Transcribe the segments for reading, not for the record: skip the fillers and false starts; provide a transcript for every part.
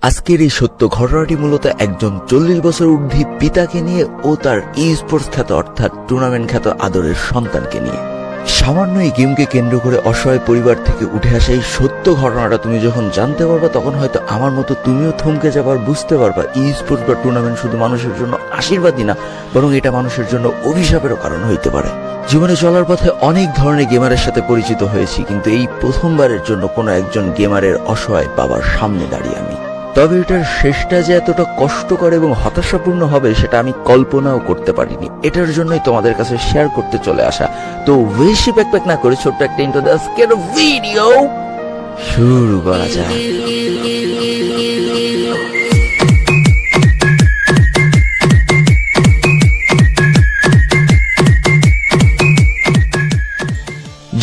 আজকের এই সত্য ঘটনাটি মূলত একজন 40 বছর ঊর্ধ্বে পিতাকে নিয়ে ও তার ই স্পোর্টস খ্যাত অর্থাৎ টুর্নামেন্ট খ্যাত আদরের সন্তানকে নিয়ে। সামান্য এই গেমকে কেন্দ্র করে অসহায় পরিবার থেকে উঠে আসা এই সত্য ঘটনাটা তুমি যখন জানতে পারবা, তখন হয়তো আমার মতো তুমিও থমকে যাবার, বুঝতে পারবা ই স্পোর্টস বা টুর্নামেন্ট শুধু মানুষের জন্য আশীর্বাদই না, বরং এটা মানুষের জন্য অভিশাপেরও কারণ হইতে পারে। জীবনে চলার পথে অনেক ধরনের গেমারের সাথে পরিচিত হয়েছি, কিন্তু এই প্রথমবারের জন্য কোনো একজন গেমারের অসহায় বাবার সামনে দাঁড়িয়ে আমি। তবে এটার শেষটা যে এতটা কষ্টকর এবং হতাশাপূর্ণ হবে সেটা আমি কল্পনাও করতে পারিনি। এটার জন্যই তোমাদের কাছে শেয়ার করতে চলে আসা। তো বেশি প্যাক না করে ছোট্ট একটা ইন্ট্রো দিয়ে আজকের ভিডিও শুরু করা যায়।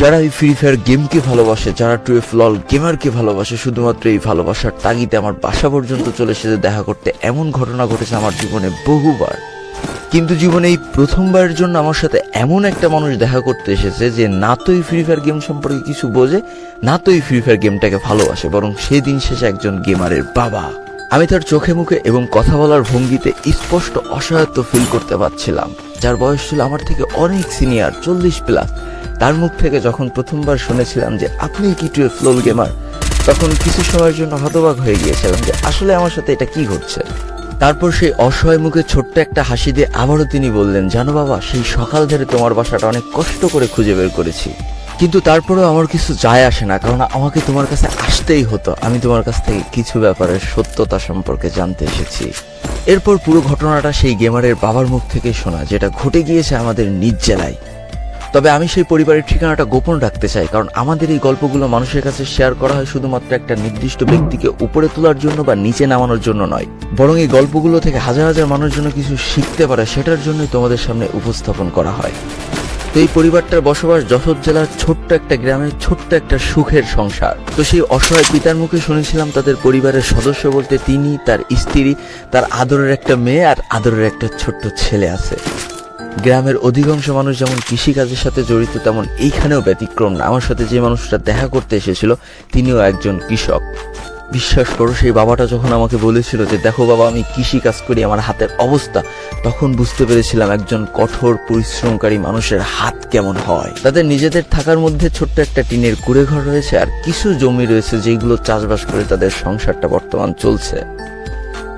যারা এই ফ্রি ফায়ার গেমকে ভালোবাসে, যারা 12 লল গেমারকে ভালোবাসে, শুধুমাত্র এই ভালোবাসার তাগিদে আমার বাসা পর্যন্ত চলে এসেছে দেখা করতে, এমন ঘটনা ঘটেছে আমার জীবনে বহুবার। কিন্তু জীবনে এই প্রথমবারের জন্য আমার সাথে এমন একটা মানুষ দেখা করতে এসেছে যে না তো এই ফ্রি ফায়ার গেম সম্পর্কে কিছু বোঝে, না তো এই ফ্রি ফায়ার গেমটাকে ভালোবাসে, বরং সেদিন শেষে একজন গেমারের বাবা। আমি তার চোখে মুখে এবং কথা বলার ভঙ্গিতে স্পষ্ট অসহায়ত্ব ফিল করতে পারছিলাম। যার বয়স ছিল আমার থেকে অনেক সিনিয়র, 40+। তার মুখ থেকে যখন প্রথমবার শুনেছিলাম যে আপনি কি 12 লল গেমার, তখন কিছু সময়ের জন্য হতবাক হয়ে গিয়েছিলাম যে আসলে আমার সাথে এটা কি ঘটছে। তারপর সেই অসহায় মুখে ছোট্ট একটা হাসি দিয়ে আবারও তিনি বললেন, জানো বাবা, সেই সকাল ধরে তোমার বাসাটা অনেক কষ্ট করে খুঁজে বের করেছি, কিন্তু তারপরেও আমার কিছু যায় আসে না, কারণ আমাকে তোমার কাছে আসতেই হতো। আমি তোমার কাছ থেকে কিছু ব্যাপারের সত্যতা সম্পর্কে জানতে এসেছি। এরপর পুরো ঘটনাটা সেই গেমারের বাবার মুখ থেকে শোনা, যেটা ঘটে গিয়েছে আমাদের নিজ জেলায়। তবে আমি সেই পরিবারের ঠিকানাটা গোপন রাখতে চাই, কারণ আমাদের এই গল্পগুলো মানুষের কাছে শেয়ার করা হয় শুধুমাত্র একটা নির্দিষ্ট ব্যক্তিকে উপরে তোলার জন্য বা নিচে নামানোর জন্য নয়, বরং এই গল্পগুলো থেকে হাজার হাজার মানুষ যেন কিছু শিখতে পারে সেটার জন্যই তোমাদের সামনে উপস্থাপন করা হয়। তো এই পরিবারটার বসবাস যশোর জেলার ছোট্ট একটা গ্রামে, ছোট্ট একটা সুখের সংসার। তো সেই অসহায় পিতার মুখে শুনেছিলাম তাদের পরিবারের সদস্য বলতে তিনি, তার স্ত্রী, তার আদরের একটা মেয়ে আর আদরের একটা ছোট্ট ছেলে আছে। গ্রামের অধিকাংশ মানুষ যেমন কৃষিকাজের সাথে জড়িত, তেমন এইখানেও ব্যতিক্রম না। আমার সাথে যে মানুষটা দেখা করতে এসেছিল তিনিও একজন কৃষক। বিশ্বাস করো, সেই বাবাটা যখন আমাকে বলেছিল যে দেখো বাবা, আমি কৃষি কাজ করি, আমার হাতের অবস্থা, তখন বুঝতে পেরেছিলাম একজন কঠোর পরিশ্রমকারী মানুষের হাত কেমন হয়। তাদের নিজেদের থাকার মধ্যে ছোট্ট একটা টিনের কুড়ে ঘর রয়েছে আর কিছু জমি রয়েছে যেগুলো চাষবাস করে তাদের সংসারটা বর্তমান চলছে।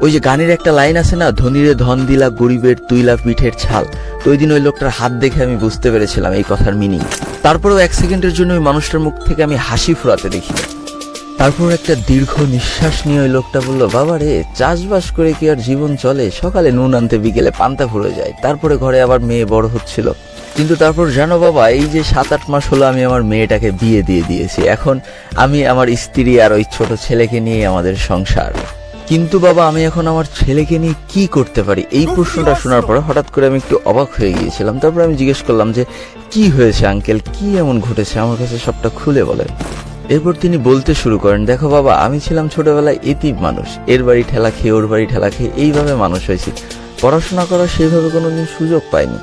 ওই যে গানের একটা লাইন আছে না, ধনীরে ধন দিলা, গরিবের তুইলা পিঠের ছাল। তো ওই দিন ওই লোকটার হাত দেখে আমি বুঝতে পেরেছিলাম এই কথার মিনিং। তারপরেও 1 সেকেন্ডের জন্য ওই মানুষটার মুখ থেকে আমি হাসি ফুরাতে দেখি। তারপর একটা দীর্ঘ নিঃশ্বাস নিয়ে ওই লোকটা বলল, বাবা রে, চাষবাস করে কি আর জীবন চলে? সকালে নুন আনতে বিকেলে পান্তা ফুরে যায়, তারপরে ঘরে আবার মেয়ে বড় হচ্ছিল। কিন্তু তারপর জানো বাবা, এই যে 7-8 মাস হলো আমি আমার মেয়েটাকে বিয়ে দিয়ে দিয়েছি। এখন আমি, আমার স্ত্রী আর ওই ছোট ছেলেকে নিয়ে আমাদের সংসার। কিন্তু বাবা, আমি এখন আমার ছেলেকে নিয়ে কি করতে পারি? এই প্রশ্নটা শোনার পরে হঠাৎ করে আমি একটু অবাক হয়ে গিয়েছিলাম। তারপর আমি জিজ্ঞেস করলাম যে কি হয়েছে আঙ্কেল, কি এমন ঘটেছে, আমার কাছে সবটা খুলে বলেন। এরপর তিনি বলতে শুরু করেন, দেখো বাবা, আমি ছিলাম ছোটবেলায় এতিম মানুষ, এর বাড়ি ঠেলা খেয়ে ওর বাড়ি ঠেলা খেয়ে এইভাবে মানুষ হয়েছি। পড়াশোনা করার সেইভাবে কোনোদিন সুযোগ পাইনি।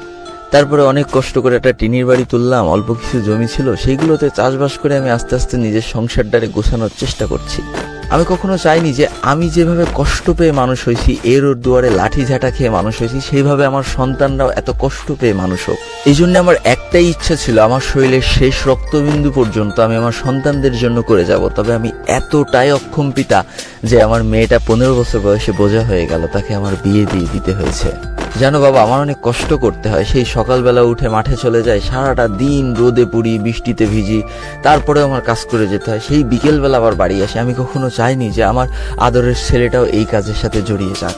তারপরে অনেক কষ্ট করে একটা টিনের বাড়ি তুললাম, অল্প কিছু জমি ছিল, সেইগুলোতে চাষবাস করে আমি আস্তে আস্তে নিজের সংসারটারে গোছানোর চেষ্টা করছি। আমি কখনো চাইনি যে আমি যেভাবে কষ্ট পেয়ে মানুষ হয়েছি, এর ওর দুয়ারে লাঠি ঝাঁটা খেয়ে মানুষ হয়েছি, সেইভাবে আমার সন্তানরাও এত কষ্ট পেয়ে মানুষ হোক। এই জন্য আমার একটাই ইচ্ছা ছিল, আমার শরীরের শেষ রক্তবিন্দু পর্যন্ত আমি আমার সন্তানদের জন্য করে যাব। তবে আমি এতটাই অক্ষম পিতা যে আমার মেয়েটা 15 বছর বয়সে বোঝা হয়ে গেল, তাকে আমার বিয়ে দিয়ে দিতে হয়েছে। জানো বাবা, আমার অনেক কষ্ট করতে হয়। সেই সকালবেলা উঠে মাঠে চলে যায়, সারাটা দিন রোদে পুড়ি, বৃষ্টিতে ভিজি, তারপরে আমার কাজ করে যেতে হয়। সেই বিকেলবেলা আবার বাড়ি আসে। আমি কখনো চাইনি যে আমার আদরের ছেলেটাও এই কাজের সাথে জড়িয়ে যাক।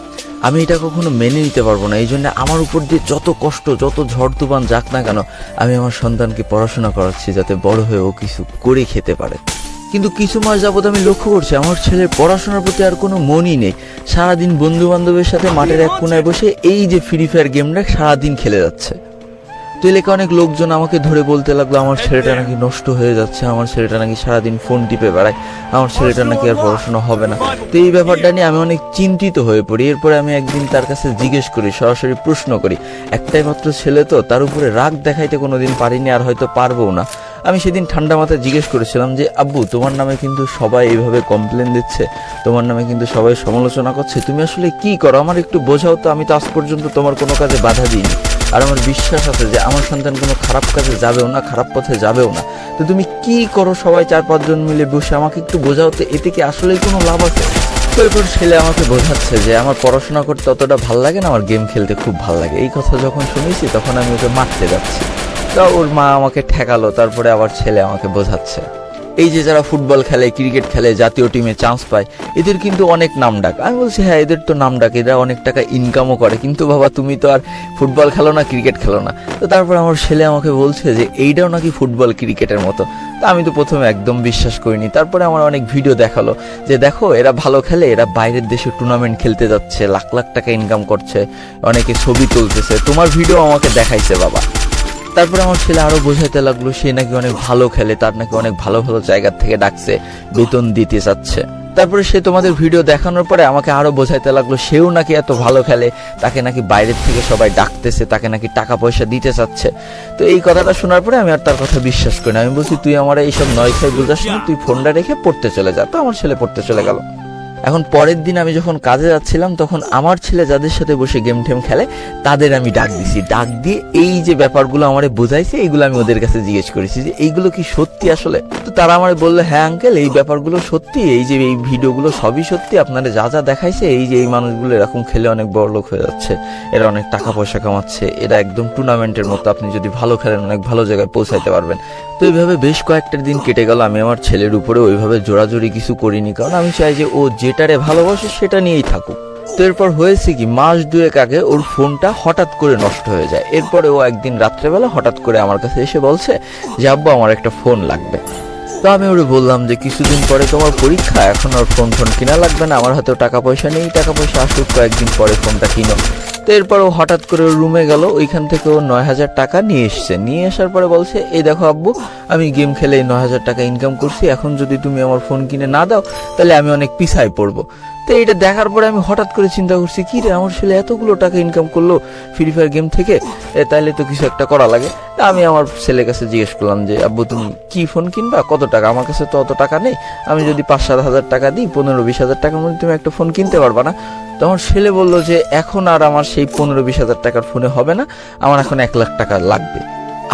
আমি এটা কখনো মেনে নিতে পারবো না। এই জন্য আমার উপর দিয়ে যত কষ্ট, যত ঝড় তুফান যাক না কেন, আমি আমার সন্তানকে পড়াশোনা করাচ্ছি যাতে বড় হয়ে ও কিছু করে খেতে পারে। কিন্তু কিছু মাস যাবত আমি লক্ষ্য করছি আমার ছেলের পড়াশোনার প্রতি আর কোনো মনই নেই। সারাদিন বন্ধু বান্ধবের সাথে মাঠের এক কোনায় বসে এই যে ফ্রি ফায়ার গেমটা সারাদিন খেলে যাচ্ছে। তো এলাকা অনেক লোকজন আমাকে ধরে বলতে লাগলো আমার ছেলেটা নাকি নষ্ট হয়ে যাচ্ছে, আমার ছেলেটা নাকি সারাদিন ফোন টিপে বেড়ায়, আমার ছেলেটা নাকি আর পড়াশোনা হবে না। তো এই ব্যাপারটা নিয়ে আমি অনেক চিন্তিত হয়ে পড়ি। এরপরে আমি একদিন তার কাছে জিজ্ঞেস করি, সরাসরি প্রশ্ন করি, একটাই মাত্র ছেলে তো, তার উপরে রাগ দেখাইতে কোনোদিন পারিনি আর হয়তো পারবো না। আমি সেদিন ঠান্ডা মাথায় জিজ্ঞেস করেছিলাম যে আব্বু, তোমার নামে কিন্তু সবাই এইভাবে কমপ্লেন দিচ্ছে, তোমার নামে কিন্তু সবাই সমালোচনা করছে, তুমি আসলে কি করো আমার একটু বোঝাও তো। আমি তো আজ পর্যন্ত তোমার কোনো কাজে বাধা দিইনি, আর আমার বিশ্বাস আছে যে আমার সন্তান কোনো খারাপ কাজে যাবেও না, খারাপ পথে যাবেও না। তো তুমি কি করো সবাই 4-5 জন মিলে বসে, আমাকে একটু বোঝাও তো, এতে কি আসলেই কোনো লাভ আছে? তো এরপর ছেলে আমাকে বোঝাচ্ছে যে আমার পড়াশোনা করতে অতটা ভাল লাগে না, আমার গেম খেলতে খুব ভাল লাগে। এই কথা যখন শুনেছি তখন আমি ওকে মারতে যাচ্ছি, তা ওর মা আমাকে ঠেকালো। তারপরে আবার ছেলে আমাকে বোঝাচ্ছে এই যে যারা ফুটবল খেলে, ক্রিকেট খেলে, জাতীয় টিমে চান্স পায়, এদের কিন্তু অনেক নাম ডাক। আমি বলছি হ্যাঁ, এদের তো নাম ডাক, এরা অনেক টাকা ইনকামও করে, কিন্তু বাবা তুমি তো আর ফুটবল খেলো না, ক্রিকেট খেলো না। তো তারপর আমার ছেলে আমাকে বলছে যে এইটাও নাকি ফুটবল ক্রিকেটের মতো। তা আমি তো প্রথমে একদম বিশ্বাস করিনি। তারপরে আমার অনেক ভিডিও দেখালো যে দেখো এরা ভালো খেলে, এরা বাইরের দেশে টুর্নামেন্ট খেলতে যাচ্ছে, লাখ লাখ টাকা ইনকাম করছে, অনেকে ছবি তুলতেছে, তোমার ভিডিও আমাকে দেখাইছে বাবা। তারপরে আমার ছেলে আরো বোঝাইতে লাগলো সে নাকি অনেক ভালো খেলে, তার নাকি অনেক ভালো ভালো জায়গা থেকে ডাকছে, বেতন দিতে চাচ্ছে। তারপরে সে তোমাদের ভিডিও দেখানোর পরে আমাকে আরো বোঝাইতে লাগলো সেও নাকি এত ভালো খেলে, তাকে নাকি বাইরের থেকে সবাই ডাকতেছে, তাকে নাকি টাকা পয়সা দিতে চাচ্ছে। তো এই কথাটা শোনার পরে আমি আর তার কথা বিশ্বাস করি না। আমি বলছি তুই আমার এইসব নয় ছয় বুঝাস না, তুই ফোনটা রেখে পড়তে চলে যা। তো আমার ছেলে পড়তে চলে গেল। এখন পরের দিন আমি যখন কাজে যাচ্ছিলাম তখন আমার ছেলে যাদের সাথে বসে গেম টেম খেলে তাদের আমি ডাক দিছি, ডাক দিয়ে এই যে ব্যাপারগুলো আমারে বোঝাইছে এইগুলো আমি ওদের কাছে জিজ্ঞেস করেছি যে এইগুলো কি সত্যি আসলে। তো তারা আমারে বললো হ্যাঁ আঙ্কেল, এই ব্যাপারগুলো সত্যি, এই যে এই ভিডিওগুলো সবই সত্যি, আপনারা যা যা দেখাইছে, এই যে এই মানুষগুলো এরকম খেলে অনেক বড় লোক হয়ে যাচ্ছে, এরা অনেক টাকা পয়সা কামাচ্ছে, এরা একদম টুর্নামেন্টের মতো, আপনি যদি ভালো খেলেন অনেক ভালো জায়গায় পৌঁছাইতে পারবেন। তো এইভাবে বেশ কয়েকটা দিন কেটে গেল। আমি আমার ছেলের উপরে ওইভাবে জোরাজোরি কিছু করিনি, কারণ আমি চাই যে ও যেটারে ভালোবাসে সেটা নিয়েই থাকুক। তো এরপর হয়েছে কি, মাস 2 আগে ওর ফোনটা হঠাৎ করে নষ্ট হয়ে যায়। এরপরে ও একদিন রাত্রেবেলা হঠাৎ করে আমার কাছে এসে বলছে যে আব্বু আমার একটা ফোন লাগবে। তো আমি ওরে বললাম যে কিছুদিন পরে তোমার পরীক্ষা, এখন আর ফোন কিনা লাগবে না, আমার হাতেও টাকা পয়সা নেই, টাকা পয়সা আসুক, কয়েকদিন পরে ফোনটা কিনো। তো এরপর ও হঠাৎ করে রুমে গেল, ওইখান থেকে ও 9,000 টাকা নিয়ে এসছে। নিয়ে আসার পরে বলছে এই দেখো আব্বু, আমি গেম খেলে 9,000 টাকা ইনকাম করছি, এখন যদি তুমি আমার ফোন কিনে না দাও তাহলে আমি অনেক পিছায় পড়বো। তো এটা দেখার পরে আমি হঠাৎ করে চিন্তা করছি কি রে, আমার ছেলে এতগুলো টাকা ইনকাম করলো ফ্রি ফায়ার গেম থেকে, তাইলে তো কিছু একটা করা লাগে। আমি আমার ছেলের কাছে জিজ্ঞেস করলাম যে আব্বু তুমি কি ফোন কিনবা, কত টাকা? আমার কাছে তো অত টাকা নেই, আমি যদি 5-7 হাজার টাকা দিই, 15-20 হাজার টাকার মধ্যে তুমি একটা ফোন কিনতে পারবা না? তো আমার ছেলে বললো যে এখন আর আমার সেই 15-20 হাজার টাকার ফোনে হবে না, আমার এখন 1 লাখ টাকা লাগবে।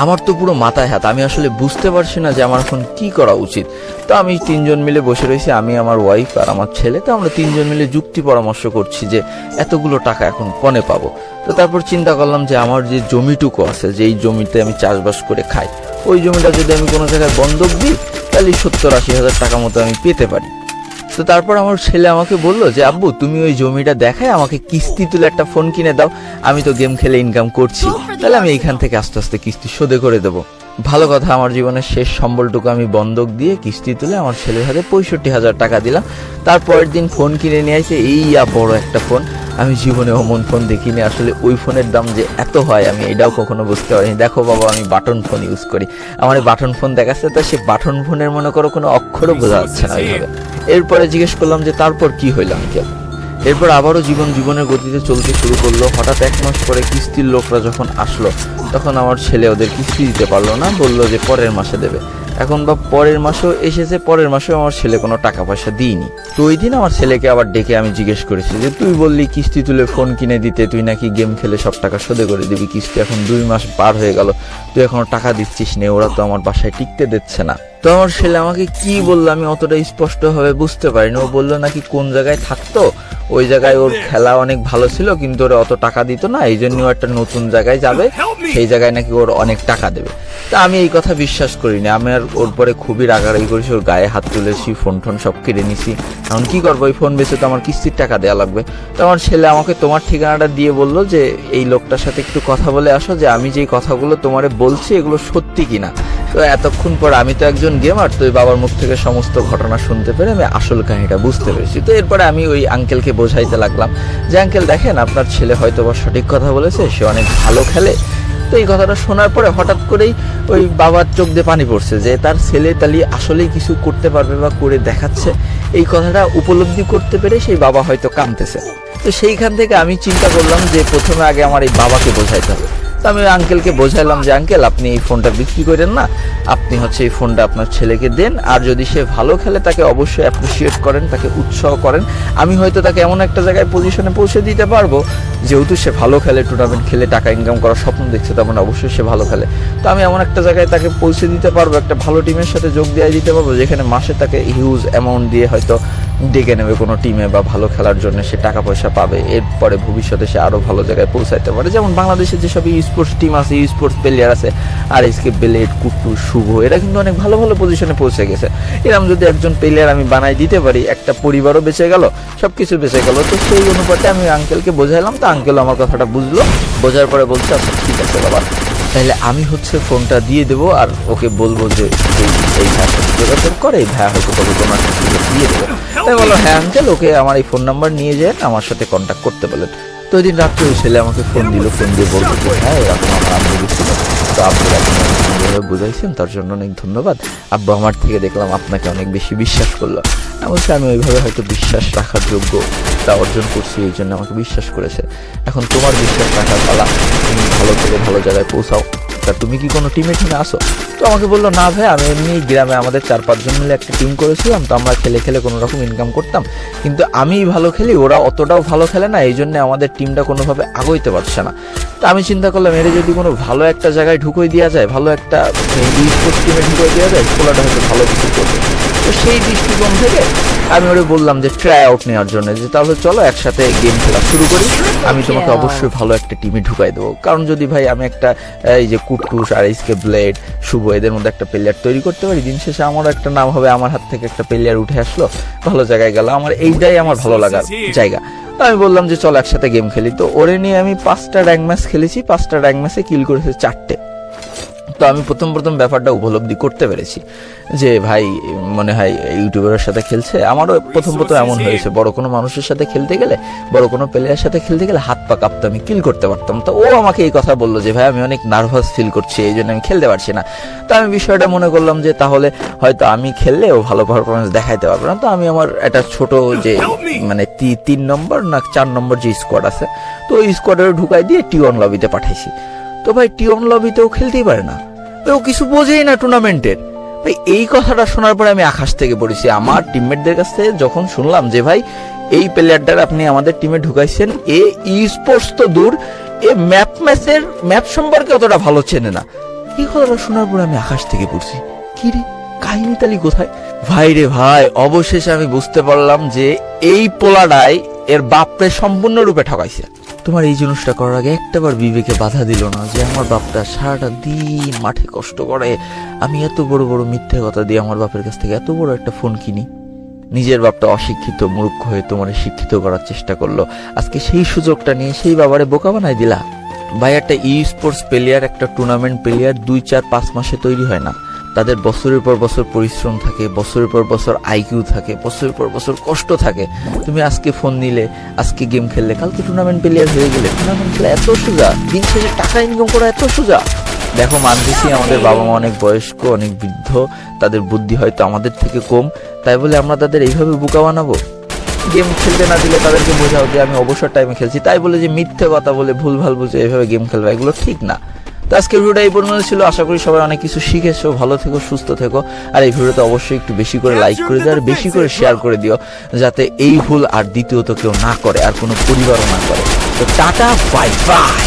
আমার তো পুরো মাথায় হাত, আমি আসলে বুঝতে পারছি না যে আমার এখন কি করা উচিত। তো আমি 3 জন মিলে বসে রয়েছি, আমি, আমার ওয়াইফ আর আমার ছেলে। তো আমরা 3 জন মিলে যুক্তি পরামর্শ করছি যে এতগুলো টাকা এখন কনে পাবো। তো তারপর চিন্তা করলাম যে আমার যে জমিটুকু আছে, যে এই জমিতে আমি চাষবাস করে খাই, ওই জমিটা যদি আমি কোনো জায়গায় বন্ধক দিই তাহলে 70-80 হাজার টাকা মতো আমি পেতে পারি। তো তারপর আমার ছেলে আমাকে বললো যে আব্বু তুমি ওই জমিটা দেখায় আমাকে কিস্তি তুলে একটা ফোন কিনে দাও, আমি তো গেম খেলে ইনকাম করছি, তাহলে আমি এইখান থেকে আস্তে আস্তে কিস্তি শোধে করে দেবো। ভালো কথা, আমার জীবনের শেষ সম্বলটুকু আমি বন্ধক দিয়ে কিস্তি তুলে আমার ছেলের হাতে 65,000 টাকা দিলাম। তারপরের দিন ফোন কিনে নিয়ে আসে, এই বড় একটা ফোন। আমি জীবনে অমন ফোন দেখিনি, আসলে ওই ফোনের দাম যে এত হয় আমি এটাও কখনো বুঝতে পারিনি। দেখো বাবা, আমি বাটন ফোন ইউজ করি, আমার এই বাটন ফোন দেখাচ্ছে, তো সে বাটন ফোনের মনে করো কোনো অক্ষরও বোঝা যাচ্ছে না ওইভাবে। এরপরে জিজ্ঞেস করলাম যে তারপর কি হইল আঙ্কেল? এরপর আবারও জীবনের গতিতে চলতে শুরু করলো। হঠাৎ 1 মাস পরে কিস্তির লোকরা যখন আসলো তখন আমার ছেলে ওদের কিস্তি দিতে পারলো না, বললো যে পরের মাসে দেবে। এখন বা পরের মাসেও এসেছে, পরের মাসেও আমার ছেলে কোনো টাকা পয়সা দিইনি। তো ওই দিন আমার ছেলেকে আবার ডেকে আমি জিজ্ঞেস করেছি যে তুই বললি কিস্তি তুলে ফোন কিনে দিতে, তুই নাকি গেম খেলে সব টাকা শোধে করে দিবি, কিস্তি এখন 2 মাস পার হয়ে গেল, তুই এখনো টাকা দিচ্ছিস না, ওরা তো আমার বাসায় টিকতে দিচ্ছে না। তো আমার ছেলে আমাকে কি বললো আমি অতটা স্পষ্টভাবে বুঝতে পারিনি। ও বললো নাকি কোন জায়গায় থাকতো, ওই জায়গায় ওর খেলা অনেক ভালো ছিল কিন্তু ওরা অত টাকা দিত না, এই জন্য একটা নতুন জায়গায় যাবে, সেই জায়গায় নাকি ওর অনেক টাকা দেবে। তা আমি এই কথা বিশ্বাস করিনি, আমি আর ওর পরে খুবই রাগারাগি করেছি, ওর গায়ে হাত তুলেছি, ফোন সব কেড়ে নিছি। এখন কি করবো, ওই ফোন বেচে তো আমার কিস্তির টাকা দেওয়া লাগবে। তো আমার ছেলে আমাকে তোমার ঠিকানাটা দিয়ে বললো যে এই লোকটার সাথে একটু কথা বলে আসো, যে আমি যেই কথাগুলো তোমারে বলছি এগুলো সত্যি কিনা। তো এতক্ষণ পর আমি তো একজন গেমার, তো ওই বাবার মুখ থেকে সমস্ত ঘটনা শুনতে পেরে আমি আসল কাহিনীটা বুঝতে পেরেছি। তো এরপরে আমি ওই আঙ্কেলকে বোঝাইতে লাগলাম যে আঙ্কেল দেখেন আপনার ছেলে হয়তো বা সঠিক কথা বলেছে, সে অনেক ভালো খেলে। তো এই কথাটা শোনার পরে হঠাৎ করেই ওই বাবার চোখ দিয়ে পানি পড়ছে যে তার ছেলে তালি আসলেই কিছু করতে পারবে বা করে দেখাচ্ছে, এই কথাটা উপলব্ধি করতে পেরে সেই বাবা হয়তো কাঁদতেছে। তো সেইখান থেকে আমি চিন্তা করলাম যে প্রথমে আগে আমার এই বাবাকে বোঝাইতে হবে। তো আমি আঙ্কেলকে বোঝাইলাম যে আঙ্কেল আপনি এই ফোনটা বিক্রি করেন না, আপনি হচ্ছে এই ফোনটা আপনার ছেলেকে দেন, আর যদি সে ভালো খেলে তাকে অবশ্যই অ্যাপ্রিসিয়েট করেন, তাকে উৎসাহ করেন। আমি হয়তো তাকে এমন একটা জায়গায় পজিশনে পৌঁছে দিতে পারবো, যেহেতু সে ভালো খেলে, টুর্নামেন্ট খেলে টাকা ইনকাম করার স্বপ্ন দেখছে, তার মানে অবশ্যই সে ভালো খেলে। তো আমি এমন একটা জায়গায় তাকে পৌঁছে দিতে পারবো, একটা ভালো টিমের সাথে যোগ দিয়ে দিতে পারবো, যেখানে মাসে তাকে হিউজ অ্যামাউন্ট দিয়ে হয়তো ডেকে নেবে কোনো টিমে, বা ভালো খেলার জন্য সে টাকা পয়সা পাবে, এরপরে ভবিষ্যতে সে আরও ভালো জায়গায় পৌঁছাইতে পারে। যেমন বাংলাদেশে যেসব স্পোর্টস টিম আছে, স্পোর্টস প্লেয়ার আছে, আর এসকে ব্লেড, কুট্টু, শুভ, এরা কিন্তু অনেক ভালো ভালো পজিশনে পৌঁছে গেছে। এরকম যদি একজন প্লেয়ার আমি বানাই দিতে পারি, একটা পরিবারও বেঁচে গেল, সব কিছু বেঁচে গেল। তো সেই অনুপাতে আমি আঙ্কেলকে বোঝাইলাম, তো আঙ্কেল আমার কথাটা বুঝলো, বোঝার পরে বলছে আচ্ছা ঠিক আছে বাবা, তাহলে আমি হচ্ছে ফোনটা দিয়ে দেবো, আর ওকে বলবো যে এই ভাইয়ের সাথে যোগাযোগ করে, এই ভাইয়া হয়তো তবে তোমার সাথে দিয়ে দেবো। তাই বললো হ্যাঁ আঙ্কেল, ওকে আমার এই ফোন নাম্বার নিয়ে যায় আমার সাথে কন্ট্যাক্ট করতে বলেন। তো ওই দিন রাত্রে ওই ছেলে আমাকে ফোন দিল, ফোন দিয়ে বলতো যে হ্যাঁ এরকম আমার আব্বু গেছিল, তো আব্বুর আপনি সুন্দরভাবে বুঝাইছেন, তার জন্য অনেক ধন্যবাদ। আব্বু আমার থেকে দেখলাম আপনাকে অনেক বেশি বিশ্বাস করলো। অবশ্যই আমি ওইভাবে হয়তো বিশ্বাস রাখার যোগ্যতা অর্জন করছি, এই জন্য আমাকে বিশ্বাস করেছে। এখন তোমার বিশ্বাস রাখার পালা, তুমি ভালো করে ভালো জায়গায় পৌঁছাও। তা তুমি কি কোনো টিমে আসো? তো আমাকে বললো না ভাই, আমি এমনি গ্রামে আমাদের 4-5 জন মিলে একটা টিম করেছিলাম, তো আমরা খেলে খেলে কোনো রকম ইনকাম করতাম, কিন্তু আমি ভালো খেলি, ওরা অতটাও ভালো খেলে না, এই জন্য আমাদের টিমটা কোনোভাবে আগাইতে পারছে না। তো আমি চিন্তা করলাম এর যদি কোনো ভালো একটা জায়গায় ঢুকিয়ে দেওয়া যায়, ভালো একটা স্পোর্টস টিমে ঢুকিয়ে দেওয়া যায়, খেলাটা হয়তো ভালো কিছু করবে। তো সেই দৃষ্টিকোণ থেকে আমি ওরে বললাম যে ট্রাই আউট নেওয়ার জন্য, যে তাহলে চলো একসাথে গেম খেলা শুরু করি, আমি তোমাকে অবশ্যই ভালো একটা টিমে ঢুকাই দেবো। কারণ যদি ভাই আমি একটা এই যে কুট্টুস আর এসকে ব্লেড, শুভ, এদের মধ্যে একটা প্লেয়ার তৈরি করতে পারি, দিন শেষে আমারও একটা নাম হবে, আমার হাত থেকে একটা প্লেয়ার উঠে আসলো, ভালো জায়গায় গেল, আমার এইটাই আমার ভালো লাগার জায়গা। তো আমি বললাম যে চলো একসাথে গেম খেলি। তো ওরে নিয়ে আমি 5টা র্যাঙ্ক ম্যাচ খেলেছি, 5টা র্যাঙ্ক ম্যাচে কিল করেছে 4টে। তো আমি প্রথম ব্যাপারটা উপলব্ধি করতে পেরেছি যে ভাই মনে হয় ইউটিউবারের সাথে খেলছে। আমারও প্রথম এমন হয়েছে, বড় কোনো মানুষের সাথে খেলতে গেলে, বড় কোনো প্লেয়ারের সাথে খেলতে গেলে হাত পা কাঁপতো, আমি কিল করতে পারতাম। তো ও আমাকে এই কথা বললো যে ভাই আমি অনেক নার্ভাস ফিল করছি, এই জন্য আমি খেলতে পারছি না। তো আমি বিষয়টা মনে করলাম যে তাহলে হয়তো আমি খেললে ও ভালো পারফরমেন্স দেখাইতে পারবে না। তো আমি আমার একটা ছোট যে মানে 3 নম্বর না 4 নম্বর যে স্কোয়াড আছে, তো ওই স্কোয়াডের ঢুকাই দিয়ে টি1 লবিতে পাঠাইছি। তো ভাই টি1 লবিতেও খেলতেই পারে না, ও কিছু বোঝেই না টুর্নামেন্টের। ভাই এই কথাটা শোনার পরে আমি আকাশ থেকে পড়েছি। আমার টিমমেটদের কাছ থেকে যখন শুনলাম যে ভাই এই প্লেয়ারটার আপনি আমাদের টিমে ঢুকাইছেন, এ স্পোর্টস তো দূর, এ ম্যাপ সম্পর্কে অতটা ভালো চেনে না, এই কথাটা শোনার পরে আমি আকাশ থেকে পড়ছি। কি রে, কাহিনী তালি কোথায়? ভাই রে ভাই, অবশেষে আমি বুঝতে পারলাম যে এই পোলাডাই এর বাপরে সম্পূর্ণরূপে ঠকাইছে। তোমার এই জিনিসটা করার আগে একটাবার বিবেকে বাধা দিল না যে আমার বাপটা সারাটা দিন মাঠে কষ্ট করে, আমি এত বড় বড় মিথ্যে কথা দিয়ে আমার বাপের কাছ থেকে এত বড় একটা ফোন কিনি। নিজের বাপটা অশিক্ষিত মূর্খ হয়ে তোমার শিক্ষিত করার চেষ্টা করলো, আজকে সেই সুযোগটা নিয়ে সেই বাবারে বোকা বানাই দিলা। ভাই একটা স্পোর্টস প্লেয়ার, একটা টুর্নামেন্ট প্লেয়ার 2-4-5 মাসে তৈরি হয় না। তাদের বছরের পর বছর পরিশ্রম থাকে, বছরের পর বছর আইকিউ থাকে, বছরের পর বছর কষ্ট থাকে। তুমি আজকে ফোন নিলে, আজকে গেম খেললে, কালকে টুর্নামেন্ট প্লেয়ার হয়ে গেলে। টুর্নামেন্ট খেলা এত সোজা, দিন শেষে টাকা ইনকাম করা এত সোজা। দেখো মানতেছি আমাদের বাবা মা অনেক বয়স্ক, অনেক বৃদ্ধ, তাদের বুদ্ধি হয়তো আমাদের থেকে কম, তাই বলে আমরা তাদের এইভাবে বোকা বানাবো? গেম খেলতে না দিলে তাদেরকে বোঝাও যে আমি অবসর টাইমে খেলছি, তাই বলে যে মিথ্যে কথা বলে ভুলভাল বুঝে এইভাবে গেম খেলবে, এগুলো ঠিক না। তো আজকের ভিডিওটা এই পর্যন্ত ছিল, আশা করি সবাই অনেক কিছু শিখেছো। ভালো থেকো, সুস্থ থেকো, আর এই ভিডিওতে অবশ্যই একটু বেশি করে লাইক করে দিও, আর বেশি করে শেয়ার করে দিও, যাতে এই ভুল আর দ্বিতীয়ত কেউ না করে, আর কোনো পরিবারও না করে। তো টাটা, বাই বাই।